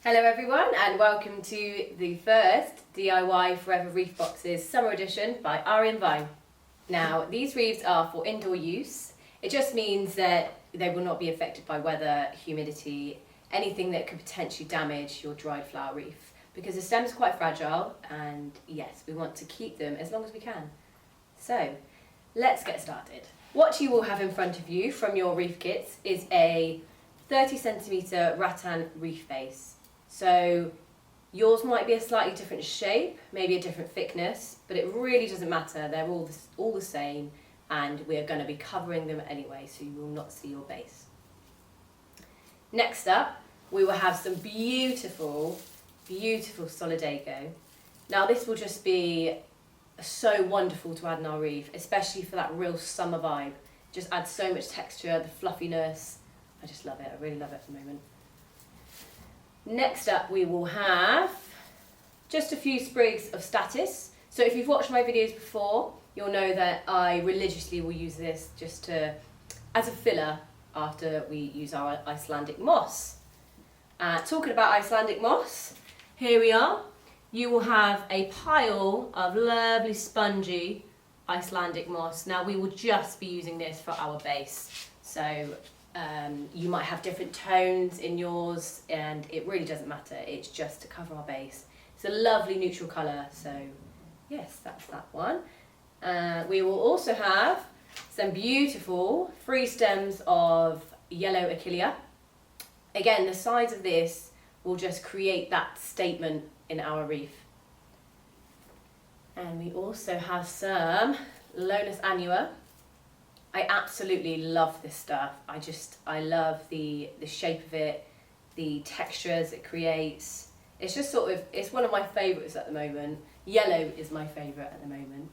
Hello everyone and welcome to the first DIY Forever Wreath Boxes Summer Edition by Arie Vine. Now these wreaths are for indoor use. It just means that they will not be affected by weather, humidity, anything that could potentially damage your dried flower wreath, because the stem is quite fragile and yes, we want to keep them as long as we can. So let's get started. What you will have in front of you from your wreath kits is a 30cm rattan wreath base. So yours might be a slightly different shape, maybe a different thickness, but it really doesn't matter. They're all the same, and we're going to be covering them anyway, so you will not see your base. Next up, we will have some beautiful, beautiful Solidago. Now this will just be so wonderful to add in our wreath, especially for that real summer vibe. Just adds so much texture, the fluffiness. I just love it. I really love it at the moment. Next up we will have just a few sprigs of statice. So if you've watched my videos before, you'll know that I religiously will use this just as a filler after we use our Icelandic moss. Talking about Icelandic moss, here we are. You will have a pile of lovely spongy Icelandic moss. Now we will just be using this for our base. So you might have different tones in yours and it really doesn't matter, it's just to cover our base. It's a lovely neutral colour, so yes, that's that one. We will also have some beautiful free stems of yellow Achillea. Again, the size of this will just create that statement in our wreath. And we also have some Lonus annua. I absolutely love this stuff. I love the shape of it, the textures it creates. It's just sort of, it's one of my favourites at the moment. Yellow is my favourite at the moment.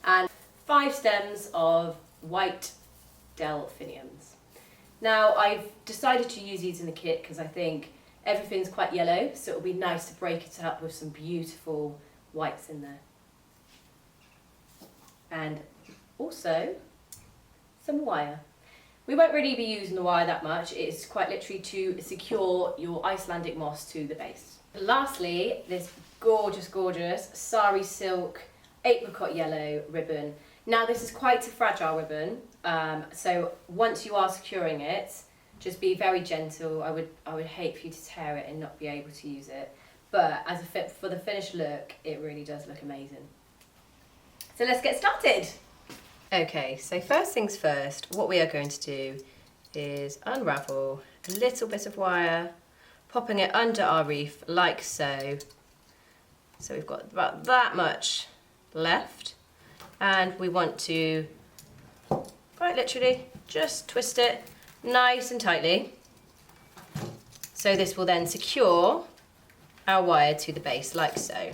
And 5 stems of white delphiniums. Now I've decided to use these in the kit because I think everything's quite yellow, so it'll be nice to break it up with some beautiful whites in there. And also some wire. We won't really be using the wire that much. It's quite literally to secure your Icelandic moss to the base. Lastly, this gorgeous, gorgeous sari silk apricot yellow ribbon. Now this is quite a fragile ribbon, so once you are securing it, just be very gentle. I would hate for you to tear it and not be able to use it, but as a fit for the finished look, it really does look amazing. So let's get started. Okay, so first things first, what we are going to do is unravel a little bit of wire, popping it under our wreath like so. So we've got about that much left, and we want to quite literally just twist it nice and tightly. So this will then secure our wire to the base like so.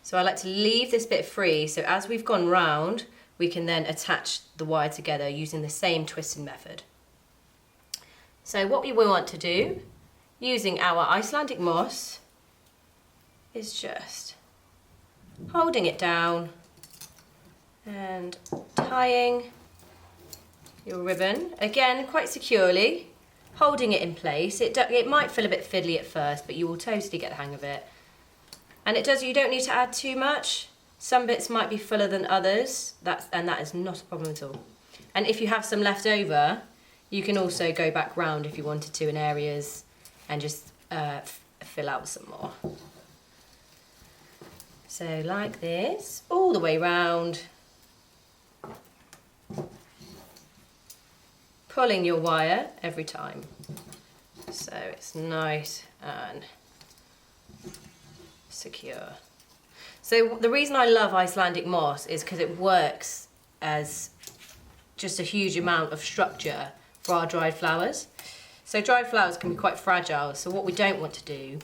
So I like to leave this bit free, so as we've gone round, we can then attach the wire together using the same twisting method. So what we will want to do, using our Icelandic moss, is just holding it down and tying your ribbon, again quite securely, holding it in place. It might feel a bit fiddly at first, but you will totally get the hang of it. And you don't need to add too much. Some bits might be fuller than others, and that is not a problem at all. And if you have some left over, you can also go back round if you wanted to in areas and just fill out some more. So like this, all the way round, pulling your wire every time. So it's nice and secure. So the reason I love Icelandic moss is because it works as just a huge amount of structure for our dried flowers. So dried flowers can be quite fragile, so what we don't want to do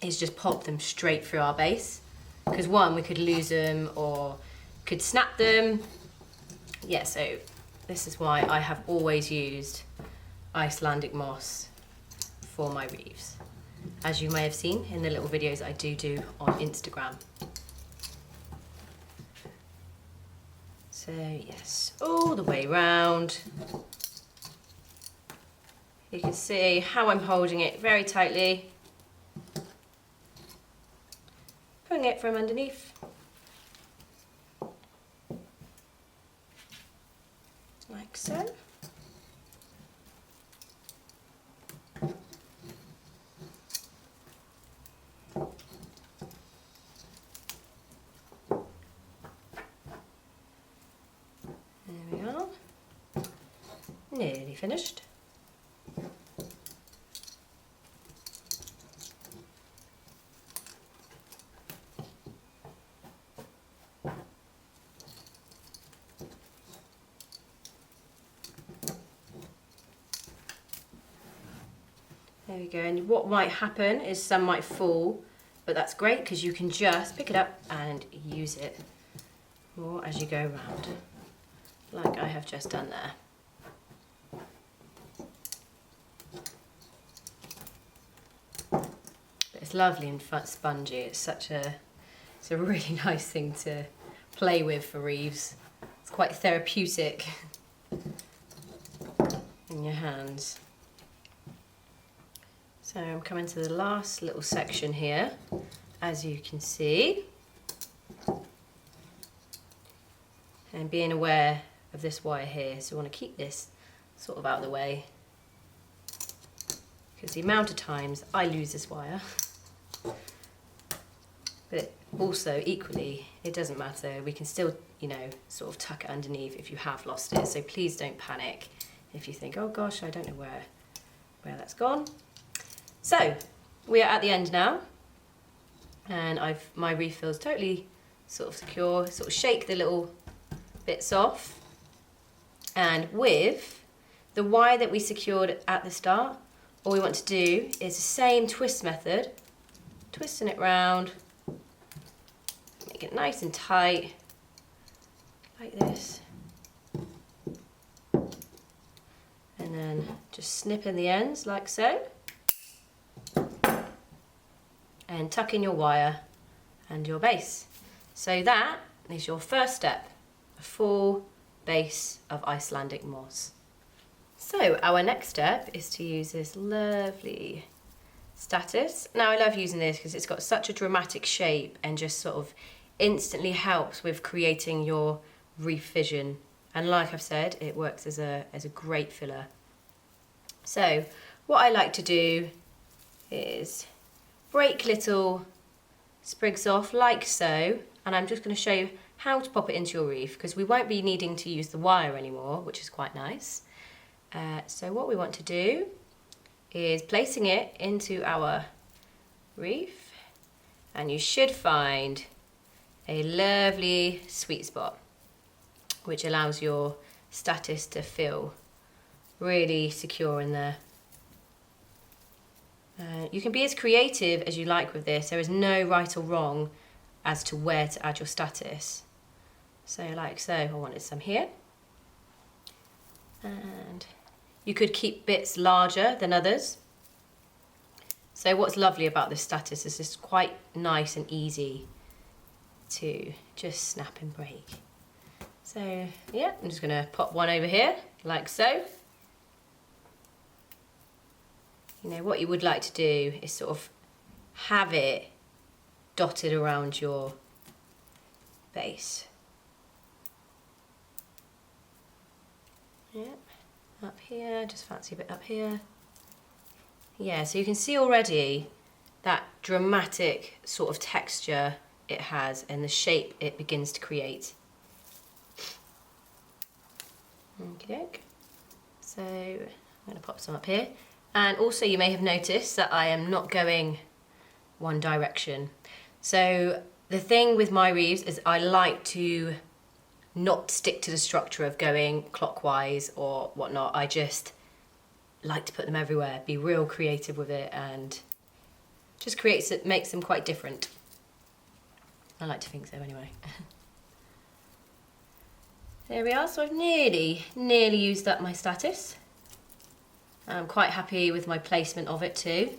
is just pop them straight through our base, because one, we could lose them or could snap them. Yeah, so this is why I have always used Icelandic moss for my wreaths, as you may have seen in the little videos I do on Instagram. So yes, all the way round. You can see how I'm holding it very tightly, pulling it from underneath. Like so. There we are. Nearly finished. There we go, and what might happen is some might fall, but that's great because you can just pick it up and use it more as you go around, like I have just done there. But it's lovely and spongy. It's a really nice thing to play with for wreaths. It's quite therapeutic in your hands. So I'm coming to the last little section here, as you can see, and being aware of this wire here. So we want to keep this sort of out of the way, because the amount of times I lose this wire, but also equally it doesn't matter, we can still, you know, sort of tuck it underneath if you have lost it. So please don't panic if you think, oh gosh, I don't know where that's gone. So we are at the end now, and my wreath feels totally sort of secure. Sort of shake the little bits off, and with the wire that we secured at the start, all we want to do is the same twist method, twisting it round, make it nice and tight, like this, and then just snip in the ends like so. And tuck in your wire and your base. So that is your first step, a full base of Icelandic moss. So our next step is to use this lovely statice. Now I love using this because it's got such a dramatic shape and just sort of instantly helps with creating your wreath vision. And like I've said, it works as a great filler. So what I like to do is break little sprigs off like so, and I'm just going to show you how to pop it into your wreath, because we won't be needing to use the wire anymore, which is quite nice. So what we want to do is placing it into our wreath, and you should find a lovely sweet spot which allows your statice to feel really secure in there. You can be as creative as you like with this. There is no right or wrong as to where to add your statice. So like so, I wanted some here. And you could keep bits larger than others. So what's lovely about this statice is it's quite nice and easy to just snap and break. So yeah, I'm just gonna pop one over here, like so. You know, what you would like to do is sort of have it dotted around your base. Yep, up here, just fancy a bit up here. Yeah, so you can see already that dramatic sort of texture it has and the shape it begins to create. Okay, so I'm going to pop some up here. And also you may have noticed that I am not going one direction. So the thing with my wreaths is I like to not stick to the structure of going clockwise or whatnot. I just like to put them everywhere, be real creative with it, and just makes them quite different. I like to think so anyway. There we are, so I've nearly used up my statice. I'm quite happy with my placement of it too.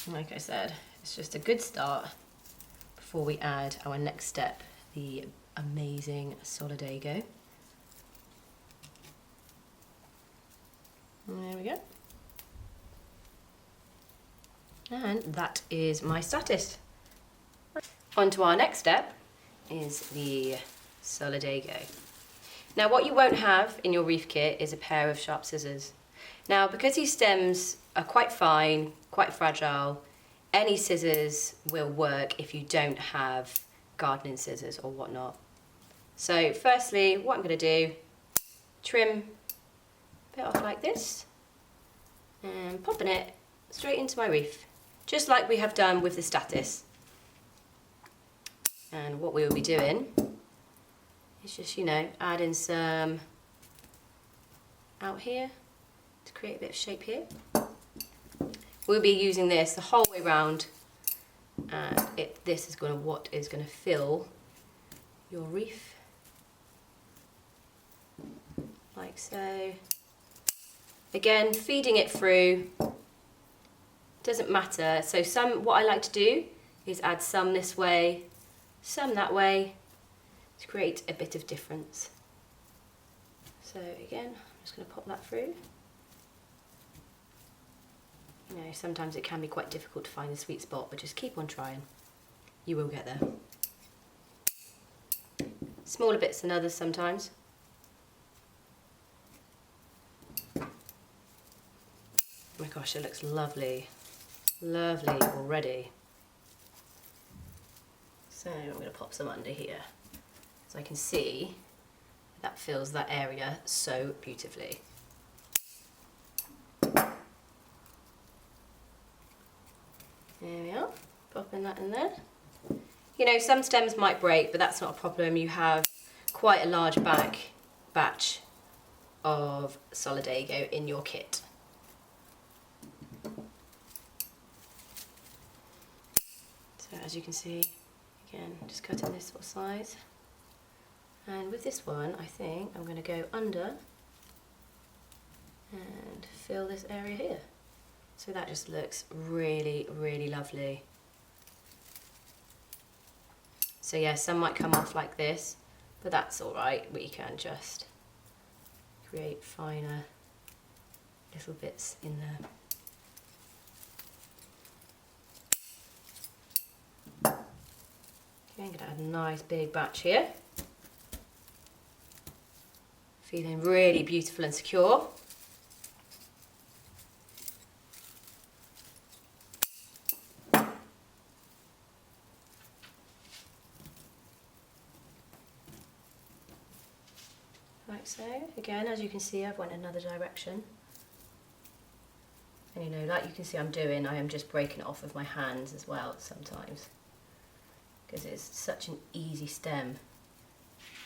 Like I said, it's just a good start before we add our next step, the amazing Solidago. There we go. And that is my status. On to our next step is the solidago. Now what you won't have in your wreath kit is a pair of sharp scissors. Now because these stems are quite fine, quite fragile, any scissors will work if you don't have gardening scissors or whatnot. So firstly, what I'm going to do, trim a bit off like this and popping it straight into my wreath, just like we have done with the status. And what we will be doing is just, adding some out here to create a bit of shape here. We'll be using this the whole way round, and this is what is going to fill your wreath, like so. Again, feeding it through, doesn't matter. So what I like to do is add some this way, some that way, to create a bit of difference. So again, I'm just going to pop that through. Sometimes it can be quite difficult to find the sweet spot, but just keep on trying. You will get there. Smaller bits than others sometimes. Oh my gosh, it looks lovely. Lovely already. So I'm going to pop some under here, so I can see that fills that area so beautifully. There we are, popping that in there. Some stems might break, but that's not a problem. You have quite a large batch of solidago in your kit. So as you can see, again, just cutting this sort of size. And with this one, I think I'm going to go under and fill this area here. So that just looks really, really lovely. So yeah, some might come off like this, but that's all right. We can just create finer little bits in there. Okay, I'm going to add a nice big batch here. Feeling really beautiful and secure. Like so. Again, as you can see, I've went another direction. And like you can see I am just breaking it off with my hands as well sometimes, because it's such an easy stem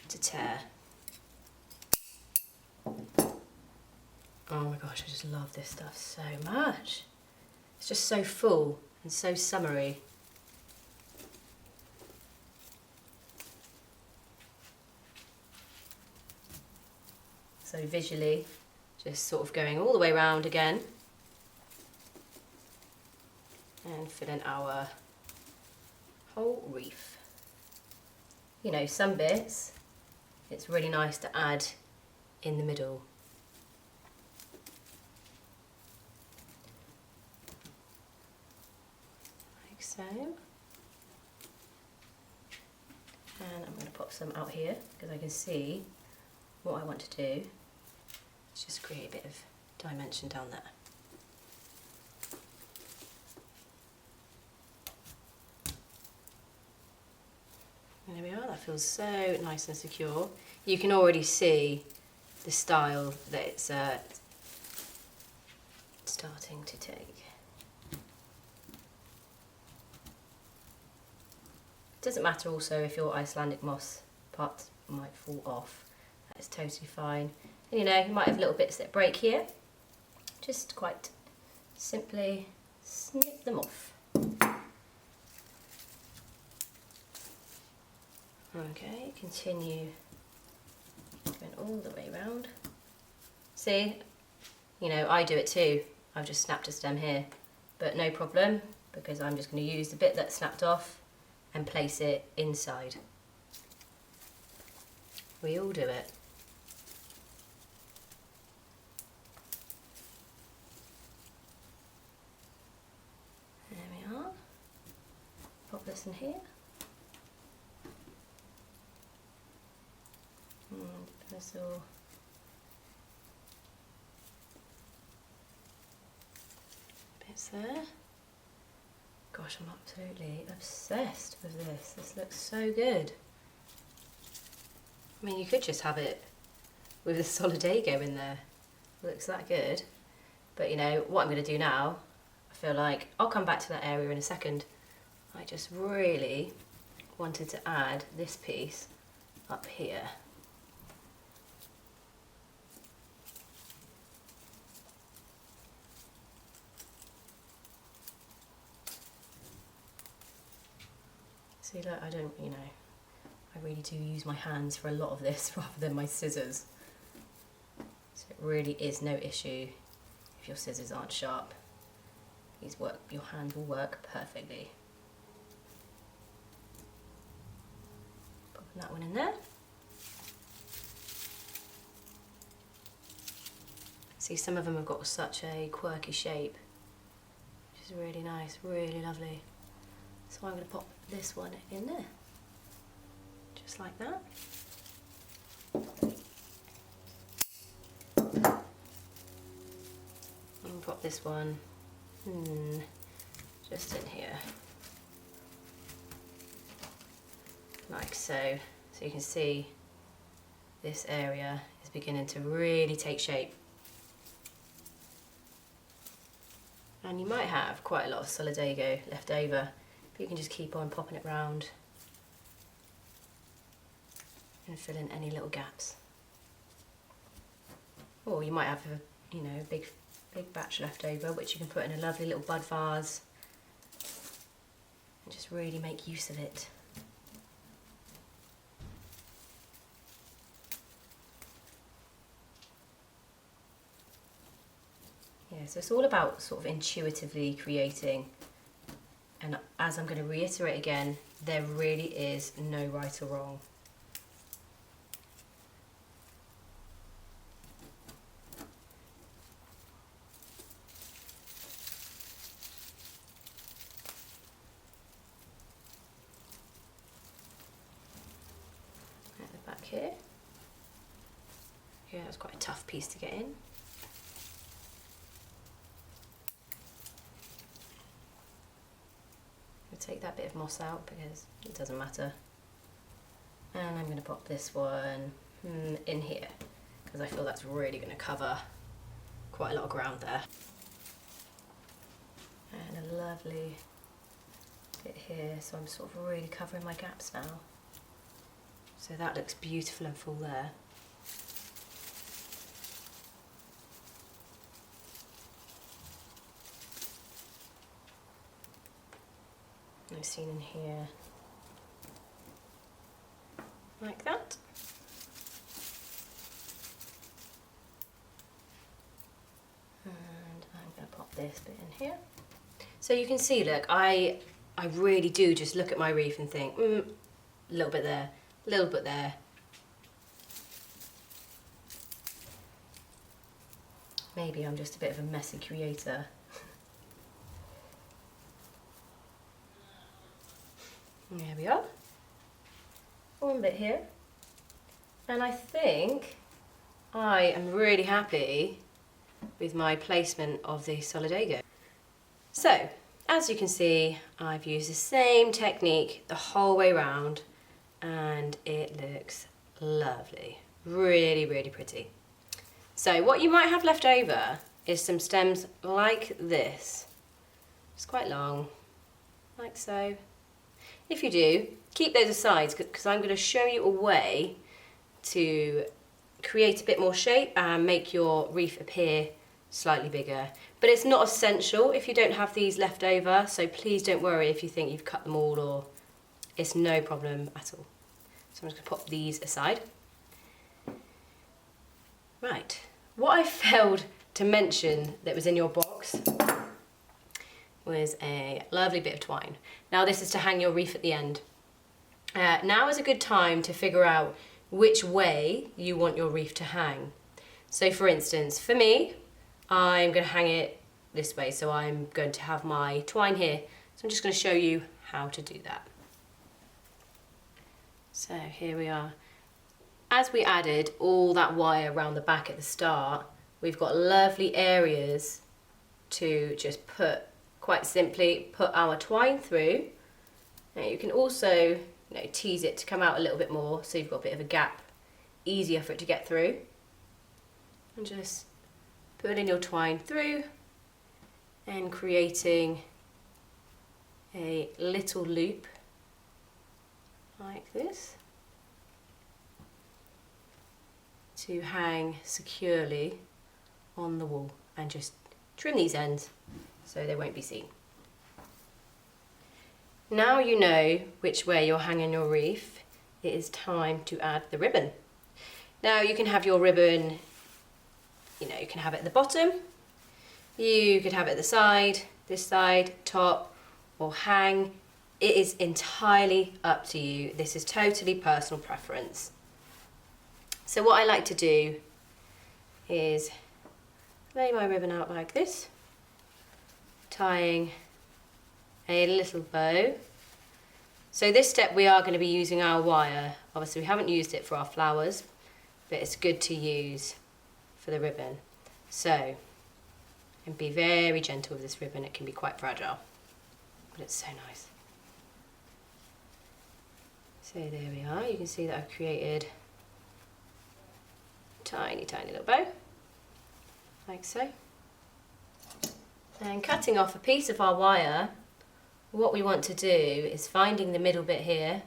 to tear. Oh my gosh, I just love this stuff so much. It's just so full and so summery. So visually, just sort of going all the way around again and filling our whole wreath. Some bits, it's really nice to add in the middle. Like so. And I'm going to pop some out here because I can see what I want to do. Just create a bit of dimension down there. And there we are, that feels so nice and secure. You can already see the style that it's starting to take. It doesn't matter also if your Icelandic moss part might fall off. That is totally fine. And you might have little bits that break here. Just quite simply snip them off. Okay, continue going all the way around. See, I do it too. I've just snapped a stem here, but no problem, because I'm just going to use the bit that snapped off and place it inside. We all do it. this in here. And there's all bits there. Gosh, I'm absolutely obsessed with this. This looks so good. I mean, you could just have it with the Solidago in there. It looks that good. But you know, what I'm going to do now, I feel like I'll come back to that area in a second. I just really wanted to add this piece up here. See, look, I don't, you know, I really do use my hands for a lot of this rather than my scissors. So it really is no issue if your scissors aren't sharp. Your hand will work perfectly. Popping that one in there. See, some of them have got such a quirky shape, which is really nice, really lovely. So I'm going to pop this one in there, just like that. And pop this one just in here, like so. So you can see this area is beginning to really take shape. And you might have quite a lot of Solidago left over, but you can just keep on popping it round and fill in any little gaps. Or you might have a, you know, big batch left over, which you can put in a lovely little bud vase and just really make use of it. Yeah, so it's all about sort of intuitively creating, and as I'm going to reiterate again, there really is no right or wrong. At the back here. Yeah, that's quite a tough piece to get in. Take that bit of moss out because it doesn't matter, and I'm going to pop this one in here because I feel that's really going to cover quite a lot of ground there, and a lovely bit here, so I'm sort of really covering my gaps now, so that looks beautiful and full there. I've seen in here like that. And I'm going to pop this bit in here. So you can see, look, I really do just look at my wreath and think, a little bit there, a little bit there. Maybe I'm just a bit of a messy creator. There we are, one bit here, and I think I am really happy with my placement of the Solidago. So, as you can see, I've used the same technique the whole way round, and it looks lovely, really, really pretty. So what you might have left over is some stems like this, it's quite long, like so. If you do, keep those aside because I'm going to show you a way to create a bit more shape and make your wreath appear slightly bigger. But it's not essential if you don't have these left over, so please don't worry if you think you've cut them all, or it's no problem at all. So I'm just going to pop these aside. Right, what I failed to mention that was in your box was a lovely bit of twine. Now this is to hang your wreath at the end. Now is a good time to figure out which way you want your wreath to hang. So for instance, for me, I'm going to hang it this way, so I'm going to have my twine here. So I'm just going to show you how to do that. So here we are. As we added all that wire around the back at the start, we've got lovely areas to just put, quite simply, put our twine through. Now you can also, tease it to come out a little bit more so you've got a bit of a gap, easier for it to get through. And just putting your twine through and creating a little loop like this to hang securely on the wall, and just trim these ends so they won't be seen. Now you know which way you're hanging your wreath, it is time to add the ribbon. Now you can have your ribbon, you can have it at the bottom, you could have it at the side, this side, top, or hang. It is entirely up to you. This is totally personal preference. So what I like to do is lay my ribbon out like this, tying a little bow. So this step we are going to be using our wire. Obviously we haven't used it for our flowers, but it's good to use for the ribbon. So, and be very gentle with this ribbon, it can be quite fragile, but it's so nice. So there we are, you can see that I've created a tiny, tiny little bow, like so. And cutting off a piece of our wire, what we want to do is finding the middle bit here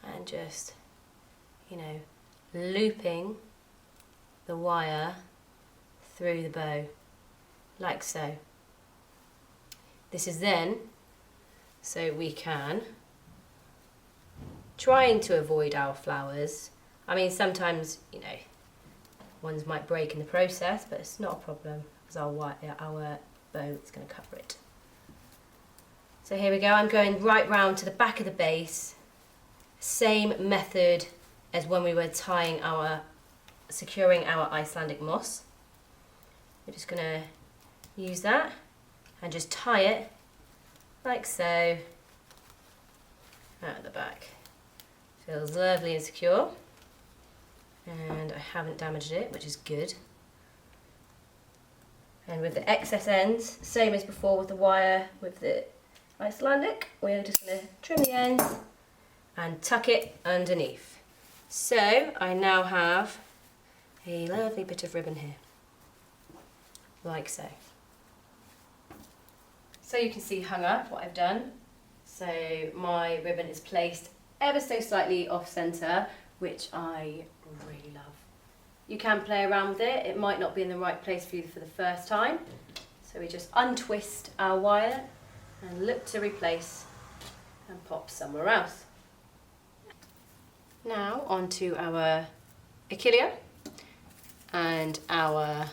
and just, looping the wire through the bow, like so. This is then so we can, trying to avoid our flowers. I mean, sometimes, ones might break in the process, but it's not a problem because our bow is going to cover it. So here we go, I'm going right round to the back of the base. Same method as when we were securing our Icelandic moss. We're just going to use that and just tie it like so out the back. Feels lovely and secure, and I haven't damaged it, which is good. And with the excess ends, same as before with the wire with the Icelandic, we're just going to trim the ends and tuck it underneath. So I now have a lovely bit of ribbon here, like so. So you can see hung up what I've done. So my ribbon is placed ever so slightly off centre, which I really love. You can play around with it, it might not be in the right place for you for the first time. So we just untwist our wire and look to replace and pop somewhere else. Now onto our Achillea and our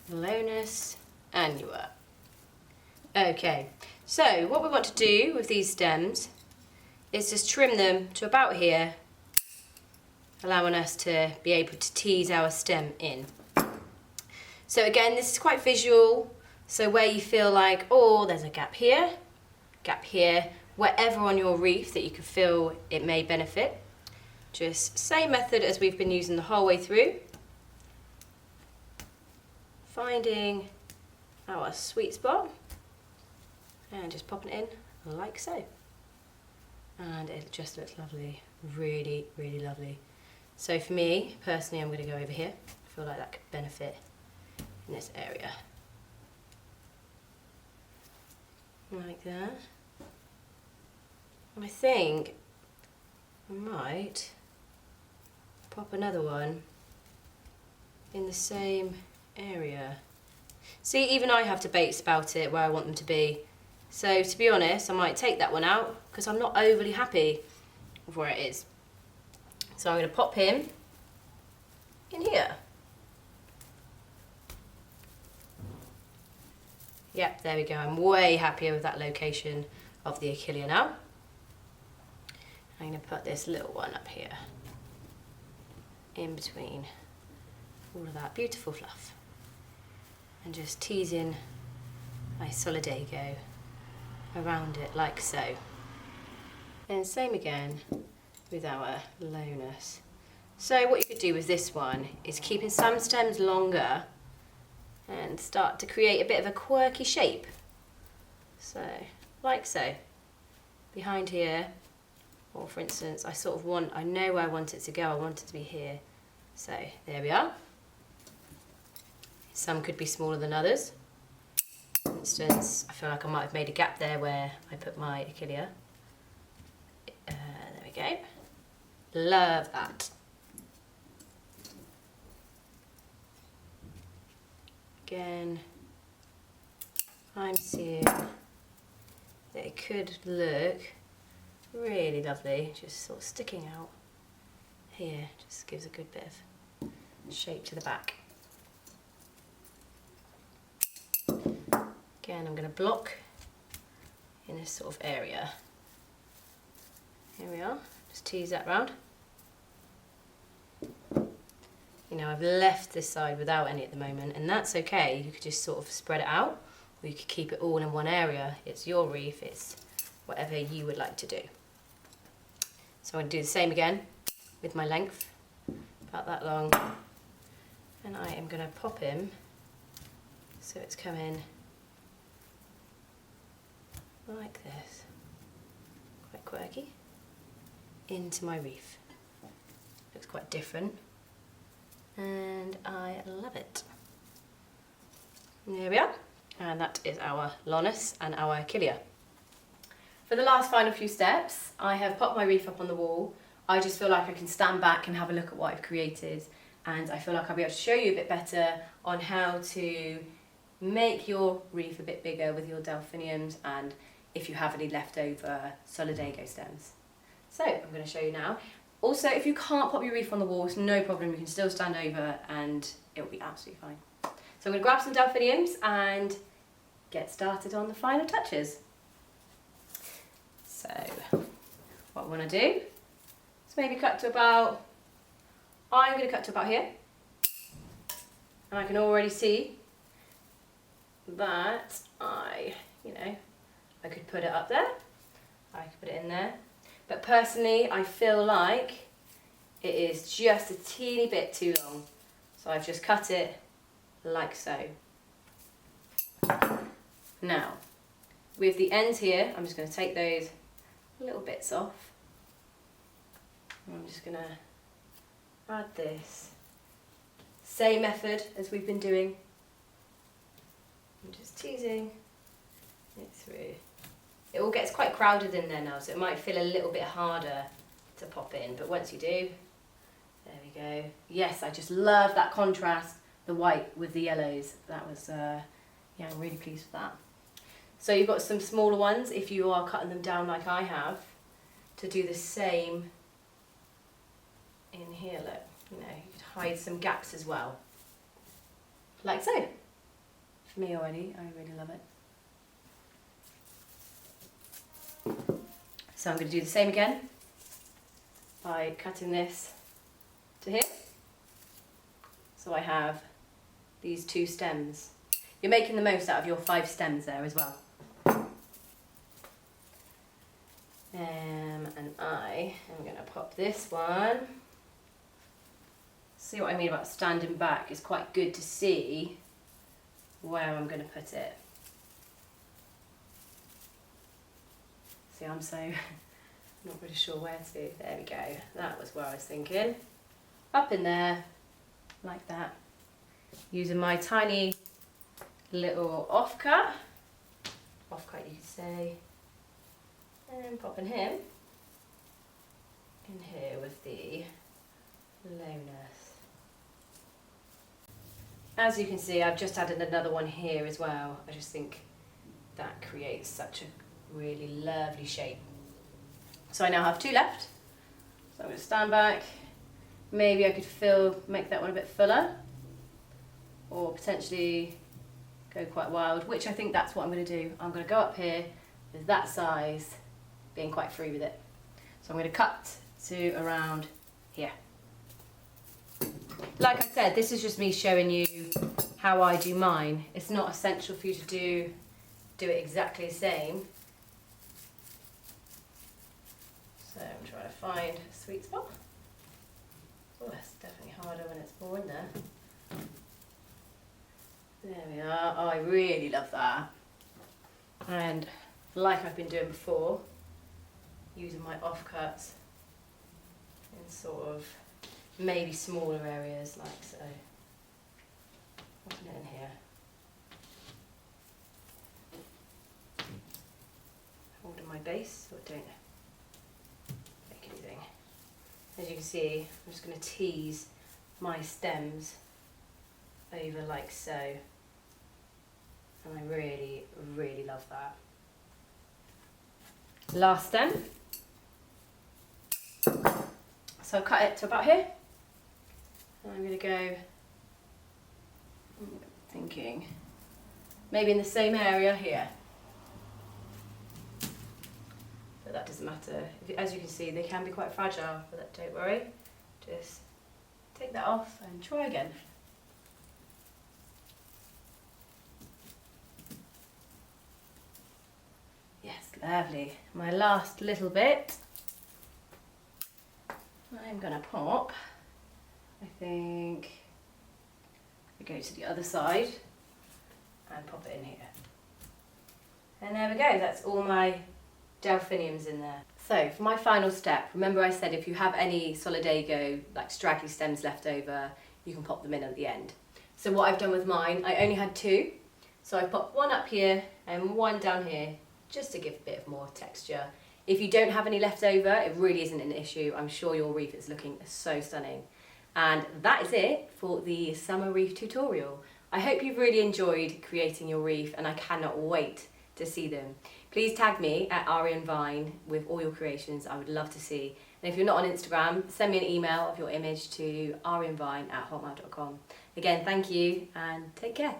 Lonus annua. Okay, so what we want to do with these stems is just trim them to about here, allowing us to be able to tease our stem in. So again, this is quite visual, so where you feel like, oh, there's a gap here, wherever on your wreath that you can feel it may benefit, just same method as we've been using the whole way through, finding our sweet spot and just popping it in like so. And it just looks lovely, really, really lovely. So for me, personally, I'm going to go over here. I feel like that could benefit in this area. Like that. And I think I might pop another one in the same area. See, even I have debates about it, where I want them to be. So to be honest, I might take that one out because I'm not overly happy with where it is. So I'm going to pop him in here. Yep, there we go. I'm way happier with that location of the Achillea now. I'm going to put this little one up here in between all of that beautiful fluff and just tease in my solidago around it like so. And same again with our lowness. So what you could do with this one is keeping some stems longer and start to create a bit of a quirky shape. So, like so. Behind here, or for instance, I know where I want it to go, I want it to be here. So, there we are. Some could be smaller than others. For instance, I feel like I might have made a gap there where I put my Achillea. There we go. Love that. Again, I'm seeing that it could look really lovely, just sort of sticking out here, just gives a good bit of shape to the back. Again, I'm going to block in this sort of area. Here we are, just tease that round. You know, I've left this side without any at the moment, and that's okay. You could just sort of spread it out, or you could keep it all in one area. It's your wreath, it's whatever you would like to do. So I'm going to do the same again with my length, about that long, and I am going to pop him so it's coming like this, quite quirky, into my wreath. Looks quite different, and I love it. And there we are, and that is our Lonus and our Achillea. For the last final few steps, I have popped my wreath up on the wall. I just feel like I can stand back and have a look at what I've created, and I feel like I'll be able to show you a bit better on how to make your wreath a bit bigger with your delphiniums, and if you have any leftover solidago stems. So I'm going to show you now. Also, if you can't pop your wreath on the wall, it's no problem, you can still stand over and it'll be absolutely fine. So I'm going to grab some delphiniums and get started on the final touches. So what I want to do is maybe cut to about, I'm going to cut to about here, and I can already see that I could put it up there, I could put it in there, but personally I feel like it is just a teeny bit too long, so I've just cut it like so. Now, with the ends here, I'm just going to take those little bits off, and I'm just going to add this, same method as we've been doing. I'm just teasing it through. It all gets quite crowded in there now, so it might feel a little bit harder to pop in, but once you do, there we go. Yes, I just love that contrast, the white with the yellows. That was, yeah, I'm really pleased with that. So you've got some smaller ones, if you are cutting them down like I have, to do the same in here, look. You know, you could hide some gaps as well. Like so. For me already, I really love it. So I'm going to do the same again by cutting this to here. So I have these 2 stems. You're making the most out of your 5 stems there as well. And I am going to pop this one. See what I mean about standing back? It's quite good to see where I'm going to put it. See, I'm so not really sure where to. There we go. That was where I was thinking. Up in there, like that. Using my tiny little offcut you could say, and popping him in here with the lowness. As you can see, I've just added another one here as well. I just think that creates such a really lovely shape. So I now have 2 left. So I'm going to stand back. Maybe I could make that one a bit fuller, or potentially go quite wild, which I think that's what I'm going to do. I'm going to go up here with that size, being quite free with it. So I'm going to cut to around here. Like I said, this is just me showing you how I do mine. It's not essential for you to do it exactly the same. So I'm trying to find a sweet spot. Oh, that's definitely harder when it's more in there. There we are. Oh, I really love that. And like I've been doing before, using my offcuts in sort of maybe smaller areas like so. Popping it in here. Holding my base so I don't make anything. As you can see, I'm just going to tease my stems over like so. And I really, really love that. Last stem. So I'll cut it to about here. And I'm going to go, thinking, maybe in the same area here. But that doesn't matter. As you can see, they can be quite fragile, but don't worry. Just take that off and try again. Yes, lovely. My last little bit, I'm gonna pop, I think, we go to the other side and pop it in here. And there we go, that's all my delphiniums in there. So for my final step, remember I said if you have any solidago, like straggly stems left over, you can pop them in at the end. So what I've done with mine, I only had two. So I popped one up here and one down here, just to give a bit of more texture. If you don't have any left over, it really isn't an issue. I'm sure your wreath is looking so stunning. And that is it for the summer wreath tutorial. I hope you've really enjoyed creating your wreath and I cannot wait to see them. Please tag me at Arie Vine with all your creations. I would love to see. And if you're not on Instagram, send me an email of your image to arievine@hotmail.com. Again, thank you and take care.